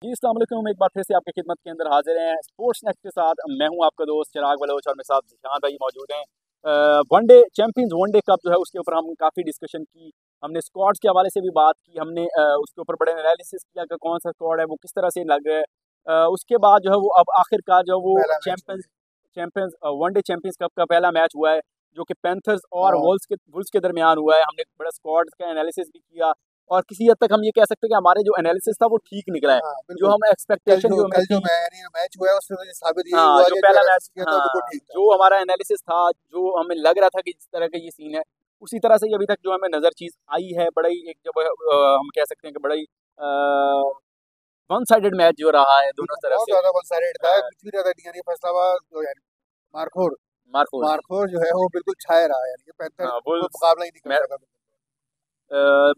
जी अस्सलाम वालेकुम। एक बार फिर से आपकी खिदमत के अंदर हाजिर हैं स्पोर्ट्स नेक्स्ट के साथ। मैं हूं आपका दोस्त चिराग बलोच और मेरे साथ जिशान भाई मौजूद हैं। वनडे चैंपियंस वनडे कप जो है उसके ऊपर हम काफ़ी डिस्कशन की। हमने स्क्वाड्स के हवाले से भी बात की। हमने उसके ऊपर बड़े एनालिसिस किया कि कौन सा स्क्वाड है वो किस तरह से लग रहा है। उसके बाद जो है वो अब आखिरकार जो है वो पहला मैच हो चैंपियंस गया। चैंपियंस वनडे चैंपियंस कप का पहला मैच हुआ है जो कि पैंथर्स और हाँ वुल्स के दरमियान हुआ है। हमने बड़ा स्क्वाड का एनालिसिस भी किया और किसी हद तक हम ये कह सकते हैं कि हमारे जो एनालिसिस था वो ठीक निकला है। हाँ जो बिल्कुल। हम कि कल एक्सपेक्टेशन जो जो हमें कल जो थी, मैच हुआ है उससे तो ये साबित यही हाँ हुआ जो कि जो पहला मैच, एनालिसिस किया था वो बिल्कुल हाँ ठीक था। जो हमारा एनालिसिस था, जो हमें लग रहा था कि जिस तरह का ये सीन है उसी तरह से ही अभी तक जो हमें नज़र चीज़ आई है। बड़ा ही एक जब हम कह सकते हैं कि बड़ा ही वन साइडेड मैच जो रहा है दोनों बिल्कुल तरफ बहुत से। ज्यादा वन साइडेड था, कुछ भी ज्यादा नहीं। यानी फैसलाबाद जो है मारखोर मार्कोल, मारखोर जो है वो बिल्कुल छाया रहा है। यानी कि पैंथर हाँ कोई वुल्स, मुकाबला ही नहीं कर सका।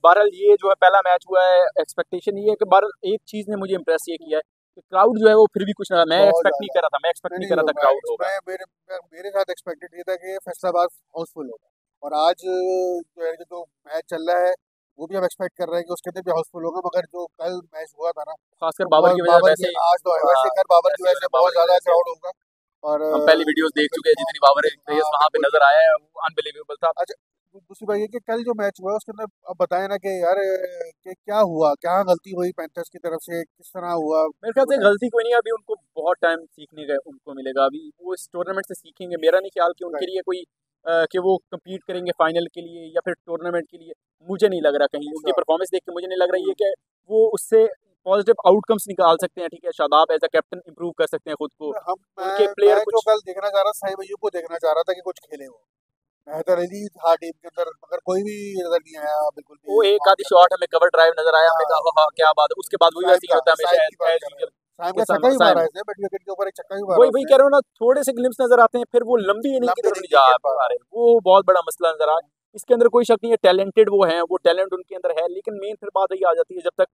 बहरहाल ये जो है पहला मैच हुआ है। एक्सपेक्टेशन ये है कि बहरहाल एक चीज़ ने मुझे इम्प्रेस ये किया है कि क्राउड जो है वो फिर भी कुछ ना, बहुत ज्यादा मैं एक्सपेक्ट नहीं नहीं नहीं कर रहा था होगा क्राउड होगा। इसमें। मेरे साथ एक्सपेक्टेड ये था कि फैसलाबाद हाउसफुल होगा। और आज जो है जो मैच चल रहा है वो भी हम एक्सपेक्ट कर रहे हैं कि उसके अंदर भी हाउसफुल होगा। मगर जो कल मैच हुआ था ना, खासकर वो बाबर बहुत की वजह बाबर की वैसे, आज तो है वैसे खैर बाबर की वैसे वजह से बाबर बहुत की ज्यादा वजह से क्राउड होगा। और हम पहली वीडियोस देख चुके हैं। जितनी बाबर क्रेज हाँ वहां पे बिल्कुल नजर बिल्कुल। आया है वो अनबिलीवेबल था। अच्छा, दूसरी बात ये कि कल जो मैच हुआ उसके अंदर अब बताए ना कि यार कि क्या हुआ, क्या गलती हुई पैंथर्स की तरफ से, किस तरह हुआ, मेरे ख्याल ये से बताएं। गलती कोई नहीं है, अभी उनको बहुत टाइम सीखने का उनको मिलेगा। अभी वो इस टूर्नामेंट से सीखेंगे। मेरा नहीं ख्याल कि उनके राइट। लिए कोई कि वो कम्पीट करेंगे फाइनल के लिए या फिर टूर्नामेंट के लिए। मुझे नहीं लग रहा, कहीं उनकी अच्छा। परफॉर्मेंस देख के मुझे नहीं लग रहा हम्म। है कि वो उससे पॉजिटिव आउटकम्स निकाल सकते हैं। ठीक है, Shadab as a captain improve कर सकते हैं खुद को। उनके प्लेयर मैं जो कुछ, कल देखना चाह रहा था, साइम अय्यूब को देखना चाह रहा था कि कुछ खेले वो। हैदर अली था टीम के अंदर मगर कोई भी नजर नहीं आया बिल्कुल भी वो एक फॉर्म आधी के अंदर। शॉट हमें कवर ड्राइव नजर आया, हमने कहा हाँ, हाँ हाँ क्या बात है। उसके बाद वही वैसे ही होता है साइम हमेशा की बात एज कर रहा यूजुअल हूँ। साइम का छक्का के भी मारा साइम। है इसने, मिड विकेट के ऊपर एक छक्का भी मारा वही वही उसने। कह रहा हूँ ना, थोड़े से ग्लिम्स नजर आते हैं, फिर वो लंबी इनिंग की लंबे तरफ नहीं नहीं नहीं जा खेल पा पा रहा। रहे। वो बहुत बड़ा मसला नजर आ रहा है। इसके अंदर कोई शक नहीं है, टैलेंटेड वो हैं, वो टैलेंट उनके अंदर है। लेकिन मेन फिर बात ये आ जाती है, जब तक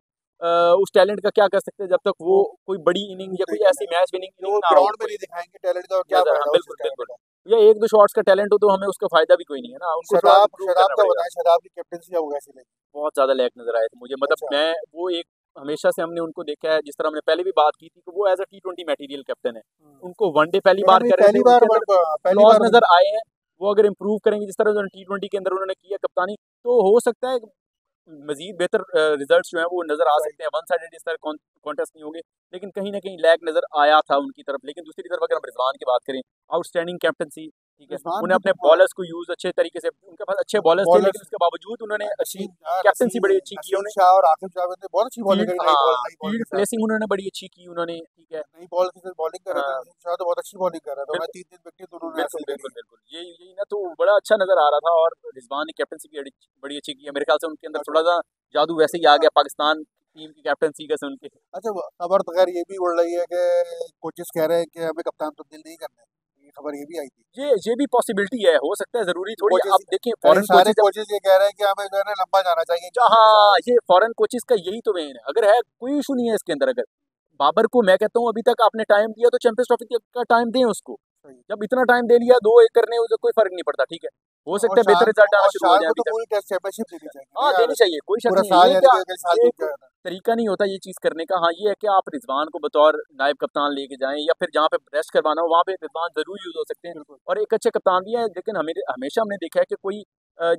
उस टैलेंट का क्या कर सकते हैं जब तक वो वो कोई बड़ी इनिंग या नहीं कोई ऐसी खेलेगा मैच विनिंग जो इनिंग वो ना हो ग्राउंड में कोई नहीं दिखाएंगे टैलेंट का, और क्या नजर। हाँ फायदा उस बिल्कुल टैलेंट बिल्कुल। का। या एक दो शॉट्स का टैलेंट हो तो हमें उसका फायदा भी कोई नहीं है ना, उनको थोड़ा शदाब इम्प्रूव शदाब करना का पड़ेगा। बताएं, शदाब की कैप्टनसी अब कैसी लगी। बहुत ज्यादा लैक नजर आए थे मुझे। मतलब अच्छा। मैं वो एक, हमेशा से हमने उनको देखा है, जिस तरह हमने पहले भी बात की थी कि वो as a T20 material captain है। हम्म। उनको वनडे पहली लेकिन बार अभी कर रहे थे, पहली बार उनके अंदर पहली फ्लॉज बार नजर आए हैं। वो अगर इंप्रूव करेंगे जिस तरह उन्होंने T20 के अंदर उन्होंने किया कप्तानी, तो हो सकता है मजीद बेहतर रिजल्ट्स जो हैं वो नजर आ सही। सकते हैं। वन साइडेड इस तरह कॉन्टेस्ट नहीं होंगे, लेकिन कहीं ना कहीं लैग नजर आया था उनकी तरफ। लेकिन दूसरी तरफ अगर हम रिजवान की बात करें, आउटस्टैंडिंग कैप्टनसी। ठीक है, रिजवान उन्हें की तो अपने बॉलर्स को यूज अच्छे तरीके से, उनके पास अच्छे बॉलर्स थे, लेकिन बॉलर्स उसके बावजूद उन्होंने अच्छी नसीम, हाँ, कैप्टनसी बड़ी अच्छी की। नसीम शाह और आकिब जावेद ने बहुत अच्छी बॉलिंग फील्ड, करी। हाँ नई बॉल फील्ड के साथ। प्लेसिंग उन्होंने बड़ी अच्छी की उन्होंने। ठीक है, नई बॉल के साथ बॉलिंग कर रहे थे। हाँ नसीम शाह तो बहुत अच्छी बॉलिंग कर रहा था। मैं बिल्कुल 3 3 विकेट उन्होंने बिल्कुल हासिल करी बिल्कुल है। बिल्कुल, यही यही ना, तो बड़ा अच्छा नजर आ रहा था। और रिजवान ने कैप्टनसी भी बड़ी अच्छी की है। मेरे ख्याल से उनके अंदर अच्छा। थोड़ा सा जादू वैसे ही आ गया पाकिस्तान टीम की कैप्टनसी का सुन के। अच्छा, वो खबर तो खैर ये भी उड़ रही है कि कोचेस कह रहे हैं कि हमें कप्तान तब्दील नहीं करना है। ये खबर ये भी आई थी। ये भी पॉसिबिलिटी है, हो सकता है, जरूरी थोड़ी है। कोचेस, अब देखिए यानी फॉरेन सारे कोचेस जब, कोचेस ये कह रहे हैं कि हमें जो है ना लंबा जाना चाहिए टीम के साथ। हाँ ये फॉरेन कोचेस का यही तो मेन है। अगर है कोई इशू नहीं है इसके अंदर। अगर बाबर को मैं कहता हूँ अभी तक आपने टाइम दिया तो चैंपियंस ट्रॉफी का टाइम दें उसको। सही। जब इतना टाइम दे लिया, दो एक करने उसे कोई फर्क नहीं पड़ता। ठीक है, हो सकता है बेहतर रिजल्ट आना और शुरू हो शान जाए। को अभी तो तक पूरी टेस्ट चैंपियनशिप देनी चाहिए ना हाँ यार। देनी चाहिए, कोई शक पूरा नहीं है। साल ये यानी क्या, कि अगले साल ये रुक एक जाएगा। तरीका नहीं होता ये चीज करने का। हाँ ये है कि आप रिजवान को बतौर नायब कप्तान लेके जाएं, या फिर जहाँ पे रेस्ट करवाना हो वहाँ पे रिजवान जरूर यूज हो सकते हैं। बिल्कुल। और एक अच्छे कप्तान भी है। लेकिन हमें हमेशा हमने देखा है कि कोई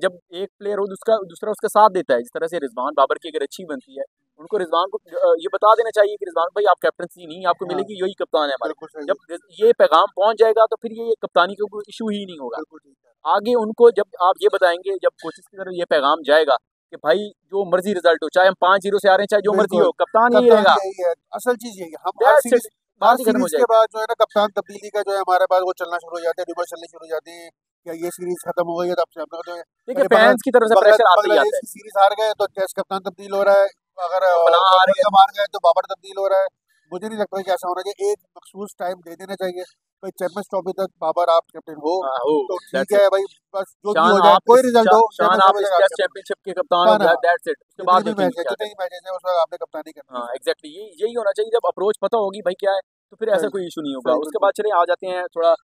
जब एक प्लेयर हो दूसरा दूसरा उसका साथ देता है। जिस तरह से रिजवान बाबर की अगर अच्छी बनती है, उनको रिजवान को ये बता देना चाहिए कि रिजवान भाई आप कैप्टनसी नहीं, आपको हाँ मिलेगी, यही कप्तान है हमारे। बिल्कुल सही है। जब ये पैगाम पहुंच जाएगा तो फिर ये कप्तानी का कोई इशू ही नहीं होगा। बिल्कुल ठीक है। आगे उनको जब आप ये बताएंगे, जब कोचिज की तरफ ये पैगाम जाएगा कि भाई जो मर्जी रिजल्ट हो, चाहे हम 5-0 से आ रहे हैं, चाहे जो मर्जी बिल्कुल। हो, कप्तान यही कप्तान रहेगा। यही है, असल चीज यही है। हम दैट्स इट, हर बात ही खत्म हो सीरीज के जाएगी। बाद जो है ना कप्तान तब्दीली का जो है हमारे पास वो चलना शुरू हो जाते हैं, रिवर्स चलनी शुरू हो जाती है। या ये सीरीज खत्म हो गई है तब से अपना जो है देखिए पहले फैंस की तरफ से प्रेशर आता ही आता बांग्लादेश है। की सीरीज हार गए तो टेस्ट कप्तान तब्दील हो रहा है। अगर तो फलां हार गया। वर्ल्ड कप हार गए तो बाबर तब्दील हो रहा है। मुझे नहीं लगता कि ऐसा होना चाहिए। एक मखसूस टाइम दे देना चाहिए भाई। चैंपियंस ट्रॉफी तक बाबर आप कैप्टन हो हाँ हो, तो ठीक दैट्स इट। है भाई। बस जो भी शान हो जाए, आप कोई इस रिजल्ट हो, शान चैंपियंस आप ट्रॉफी इस तक आप टेस्ट कैप्टन चैंपियनशिप के कप्तान हो हो ना। गया, दैट्स इट। उसके जितने बाद भी देखेंगे मैच है, क्या जितने ही करना मैचेस है उस वक्त आपने कप्तानी है। करनी है। हाँ एग्जैक्टली, यही होना चाहिए। जब अप्रोच पता होगी भाई क्या है, तो फिर ऐसा सही। कोई इशू नहीं होगा। सही उसके बिल्कुल। बाद चले आ जाते हैं थोड़ा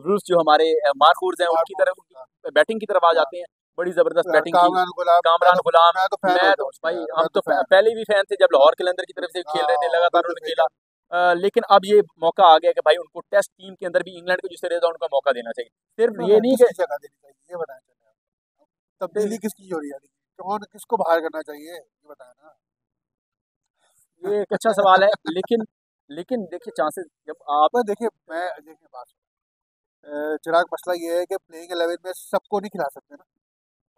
रूल्स जो हमारे मार्कूर्स हैं उनकी मार्को। तरफ, बैटिंग की तरफ आ हाँ। जाते हैं। बड़ी जबरदस्त यार बैटिंग की। कामरान गुलाम, कामरान गुलाम, मैं तो फैन मैं हो तो गया उसका भाई यार, हम मैं तो तो फैन। पहले भी फैन थे जब लाहौर कलंदर की तरफ से खेल रहे थे, हाँ लगातार बिल्कुल उन्होंने सही खेला। कह लेकिन अब ये मौका आ गया कि भाई उनको टेस्ट टीम के अंदर भी इंग्लैंड को जिस तरह का उनका मौका देना चाहिए, सिर्फ रहे ये हैं। नहीं कि किसकी जगह देनी चाहिए ये बताएं चले आप। तब्दीली किसकी हो रही है, कौन किसको बाहर करना चाहिए ये बताएं ना। ये एक अच्छा सवाल है, लेकिन लेकिन देखिए चांसेस जब आप पर देखिए मैं देखिए बात चिराग, मसला ये है कि प्लेइंग 11 में सबको नहीं खिला सकते ना।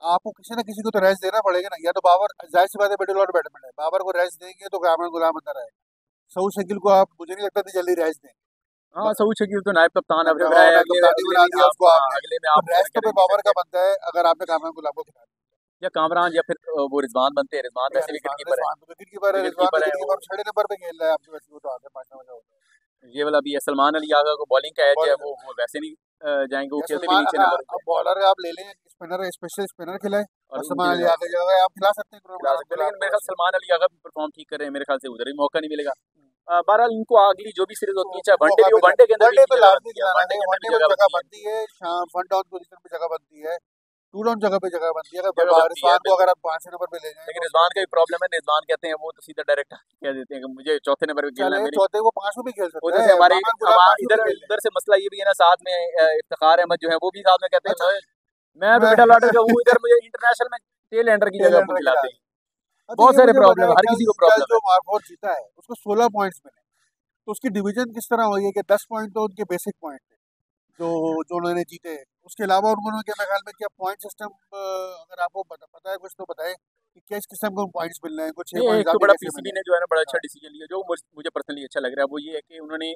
आपको किसी ना किसी को तो रेस्ट देना पड़ेगा ना। या तो बाबर, जाहिर सी बात है मिडिल ऑर्डर बैट्समैन है, बाबर को रेस्ट देंगे तो कामरान गुलाम अंदर आएगा। सऊद शकील को आप मुझे नहीं लगता कि जल्दी रेस्ट देंगे। हाँ, सऊद शकील तो नायब कप्तान अब रहा है, ना अगले कप्तानी अगले बना में दिया आप, उसको हाँ आपने। अगले में तो आप रेस्ट तो कह फिर नहीं बाबर सकते। का बनता है अगर आपने कामरान गुलाम को खिला या कामरान या फिर वो रिजवान बनते हैं, रिजवान दिया। वैसे विकेट रिजवान कीपर है, रिजवान तो विकेट कीपर है, विकेट रिजवान तो कीपर है विकेट वो। कीपर 6 नंबर पे खेल रहा है आपके वैसे, वो तो आगे 5 नंबर का होता ये वाला भी है, सलमान अली आगा को बॉलिंग का एज है। है, वो वैसे नहीं जाएंगे, वो या खेलते भी सलमान, नीचे नंबर अब पे बॉलर आप ले लें स्पिनर, स्पेशल स्पिनर खिलाए और और उनकी सलमान अली जगह आगे जगह आप खिला सकते हैं खिला कामरान सकते हैं, गुलाम लेकिन को मेरे ख्याल वैसे। सलमान अली आगा भी परफॉर्म ठीक कर रहे हैं, मेरे ख्याल से उधर भी मौका नहीं मिलेगा। बहरहाल इनको अगली जो भी सीरीज होती है, चाहे वनडे मौका भी हो, मिला, वनडे के अंदर भी वनडे इनकी तो जगह लाजमी बनती है, खिलाना वनडे है। के अंदर वनडे भी में तो जगह जगह बनती है, बनती है, वन डाउन पोजीशन पे जगह बनती है, टू डाउन जगह पे जगह बनती है। जगह अगर बनती है रिजवान को बिल्कुल। अगर आप 5 नंबर पे ले जाएं लेकिन तो उसमें रिजवान का भी प्रॉब्लम है, रिजवान कहते हैं वो तो सीधा डायरेक्ट कह देते हैं कि मुझे चौथे नंबर पे खेलना है, चले मेरी चौथे को 5 में भी खेल सकता उधर से है, हमारे कामरान गुलाम 5 में भी इधर खेल इधर लेगा। से मसला ये भी है ना, साथ में इफ्तिखार अहमद जो है वो भी साथ में कहते हैं अच्छा मैं तो मैं मिडल ऑर्डर का हूँ, इधर मुझे इंटरनेशनल में टेल एंडर की जगह टेलेंडर खिला खिलाते हैं। रहे। अच्छा बहुत ये सारे मुझे प्रॉब्लम बताए, है, हर कल किसी को कल प्रॉब्लम जो है। मार्कवुड जीता है उसको 16 पॉइंट्स मिले, तो उसकी डिवीजन किस तरह हुई है कि 10 पॉइंट तो उनके बेसिक पॉइंट थे जो जो उन्होंने जीते हैं। उसके अलावा उन्होंने क्या, मेरे ख्याल में क्या पॉइंट सिस्टम, अगर आपको पता है कुछ तो बताएं कि किस किस्म को पॉइंट्स मिल रहे हैं, कुछ 6 नहीं, पॉइंट एक तो ज्यादा बड़ा कैसे पीसीबी मिले ने जो है ना बड़ा हैं। अच्छा डिसीजन लिया, जो मुझे पर्सनली अच्छा लग रहा है, वो ये है कि उन्होंने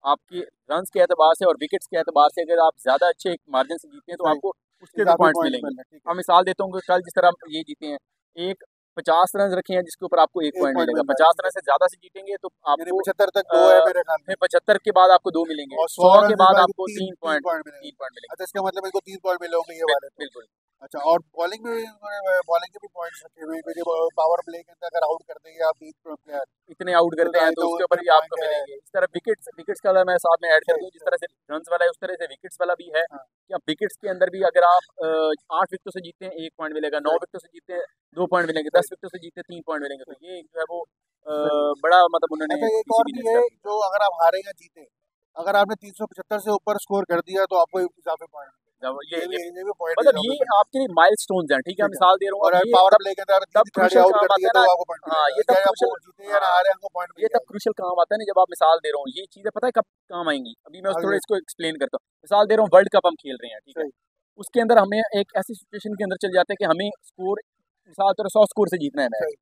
आपके रन्स के एतबार से और विकेट्स के एतबार से अगर आप ज्यादा अच्छे मार्जिन से जीते हैं तो सही, आपको उसके भी इजाफी पॉइंट्स पॉइंट मिलेंगे। मिल रहे हैं, ठीक है। अब मिसाल देता हूँ कि कल जिस तरह आप ये जीते हैं, एक 50 रन रखे हैं जिसके ऊपर आपको एक 1 पॉइंट पॉइंट मिलेगा, मिल रहा है, 50 ठीक है। रन से ज्यादा से जीतेंगे तो यानी आपको 75 तक 2 है मेरे ख्याल में, फिर 75 के बाद आपको 2 मिलेंगे, और 100 100 रन के इस बाद बार आपको तीन तीन तीन पॉइंट पॉइंट मिलेंगे। तीन पॉइंट मिलेंगे। अच्छा इसका मतलब इनको 3 पॉइंट मिले होंगे ये वाले तो। बिल्कुल। अच्छा और बॉलिंग में उन्होंने बॉलिंग के भी पॉइंट्स रखे हुए हैं कि जब पावर प्ले के अंदर अगर आउट कर देंगे आप 20 प्लेयर इतने आउट तो करते हैं तो तो उसके ऊपर फिर भी आपको पॉइंट है। मिलेंगे। इस तरह विकेट्स विकेट्स का अगर मैं साथ में ऐड कर सही दूं, जिस सही, तरह से रन्स वाला है उस तरह से विकेट्स वाला भी है हाँ कि आप विकेट्स के अंदर भी अगर आप 8 विकेटों से जीते हैं 1 पॉइंट मिलेगा, 9 सही विकेटों से जीते हैं 2 पॉइंट मिलेंगे, सही 10 विकेटों से जीते 3 पॉइंट मिलेंगे। तो सही ये जो है वो सही है। बड़ा मतलब उन्होंने अच्छा एक और पीसीबी ने भी है, स्टेप लिया। जो अगर आप हारे या जीते, अगर आपने 375 से ऊपर स्कोर कर दिया तो आपको इजाफी पॉइंट जब मिलेगा। ये ये भी पॉइंट मतलब इजाफी ये मिलता है, आपके लिए माइलस्टोन्स हैं, ठीक है, ठीक है। मिसाल दे रहा हूँ। और अब ये पावर तब प्ले के अंदर तब तीन खिलाड़ी क्रूशियल आउट काम कर आता दिए है तो ना। आपको पॉइंट हाँ, मिलेगा, ये तब चाहे आप क्रूशियल, जीते या ना हाँ हारे आपको पॉइंट मिल ये तब जाएगा। क्रूशियल काम आता है ना, जब आप मिसाल दे रहा हूँ, ये चीजें पता है कब काम आएंगी, अभी मैं थोड़ा आगे इसको एक्सप्लेन करता हूँ। मिसाल दे रहा हूँ, वर्ल्ड कप हम खेल रहे हैं, ठीक है, सही उसके अंदर हमें एक ऐसी सिचुएशन के अंदर चल जाते हैं कि हमें स्कोर मिसाल तौर 100 स्कोर से जीतना है मैच, सही,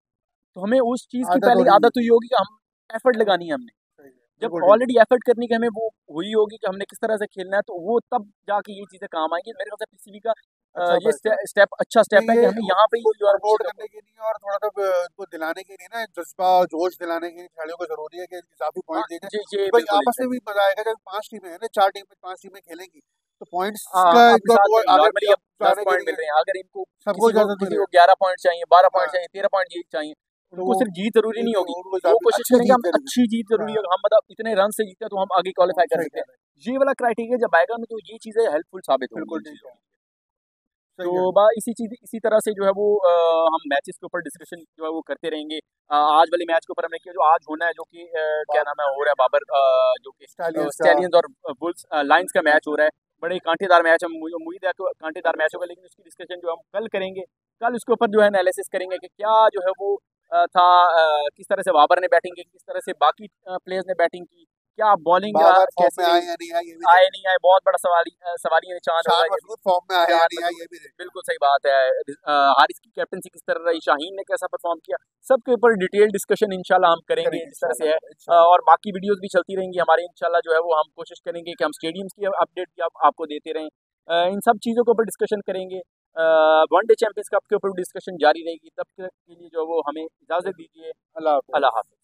तो हमें उस चीज की आदत हो पहले रही है, आदत हुई होगी कि हम एफर्ट लगानी है हमने। सही है, जब बिल्कुल ठीक है। ऑलरेडी एफर्ट करने की हमें वो हुई होगी कि हमने किस तरह से खेलना है, तो वो तब जाके ये चीजें काम आएंगी। मेरे ख्याल से पीसीबी का अच्छा ये फैसला है। स्टेप अच्छा नहीं स्टेप है कि ये हमें यहाँ पे ही उनको जो है वो प्रमोट चीजों को करने के लिए और थोड़ा सा उनको दिलाने के लिए ना, जज्बा जोश दिलाने के लिए खिलाड़ियों को जरूरी है कि इजाफी हाँ, पॉइंट दिए जाए। ये भाई बिल्कुल आपस में भी एग्जैक्टली। मजा आएगा जब 5 टीमें हैं ना, 4 टीमें 5 टीमें खेलेंगी तो पॉइंट्स हाँ, का अब इनका मिसाल वो आगे नॉर्मली अब 10 जाने के पॉइंट मिल लिए रहे हैं, अगर इनको सबको इजाजत किसी को मिलेगा। 11 पॉइंट चाहिए, 12 पॉइंट हाँ चाहिए, 13 पॉइंट जीत चाहिए, तो उनको वो सिर्फ जीत जरूरी नहीं होगी, उनको वो इजाफी कोशिश अच्छी करेंगे जीत हम जरूरी अच्छी जीत है। जरूरी है, हाँ हम मतलब इतने रन से जीते तो हम आगे क्वालिफाई कर सही सकते कह हैं। रहे हैं, ये वाला क्राइटेरिया जब आएगा ना, तो ये चीजें हेल्पफुल साबित होंगी बिल्कुल इन ठीक चीजों है, के लिए। सही तो है। इसी तरह से जो है वो हम मैचेस के ऊपर डिस्कशन जो है वो करते रहेंगे। आज वाले मैच के ऊपर हमने किया जो आज होना है, जो कि क्या नाम है हो रहा है बाबर, जो कि स्टालियंस का स्टैलियंस और बुल्स लायंस का मैच हो रहा है। बड़े कांटेदार मैच है, मुझे उम्मीद है कि कांटेदार मैच होगा, लेकिन उसकी डिस्कशन जो हम कल करेंगे। कल उसके ऊपर जो है एनालिसिस करेंगे कि क्या जो है वो था, किस तरह से बाबर ने बैटिंग की, किस तरह से बाकी प्लेयर्स ने बैटिंग की, क्या बॉलिंग बाबर फॉर्म में कैसी आए रही, या नहीं आए ये भी आए देखें। नहीं आए, बहुत बड़ा सवालिया निशान होगा शान ये भी। मशहूर फॉर्म में आए या शान नहीं आए मशहूर, ये भी देखें। बिल्कुल सही बात है। हारिस की कैप्टनसी किस तरह रही, शाहीन ने कैसा परफॉर्म किया, सबके ऊपर डिटेल डिस्कशन इंशाल्लाह हम करेंगे करेंगे जिस तरह से है। इंशाल्लाह इंशाल्लाह। और बाकी वीडियोस भी चलती रहेंगी हमारी इंशाल्लाह, जो है वो हम कोशिश करेंगे कि हम स्टेडियम्स की अपडेट भी आपको देते रहें। इन सब चीज़ों के ऊपर डिस्कशन करेंगे। वनडे चैंपियंस कप के ऊपर डिस्कशन जारी रहेगी। तब तक के लिए जो है वो हमें इजाज़त दीजिए। अल्लाह हाफ़िज़। अल्लाह हाफ़िज़।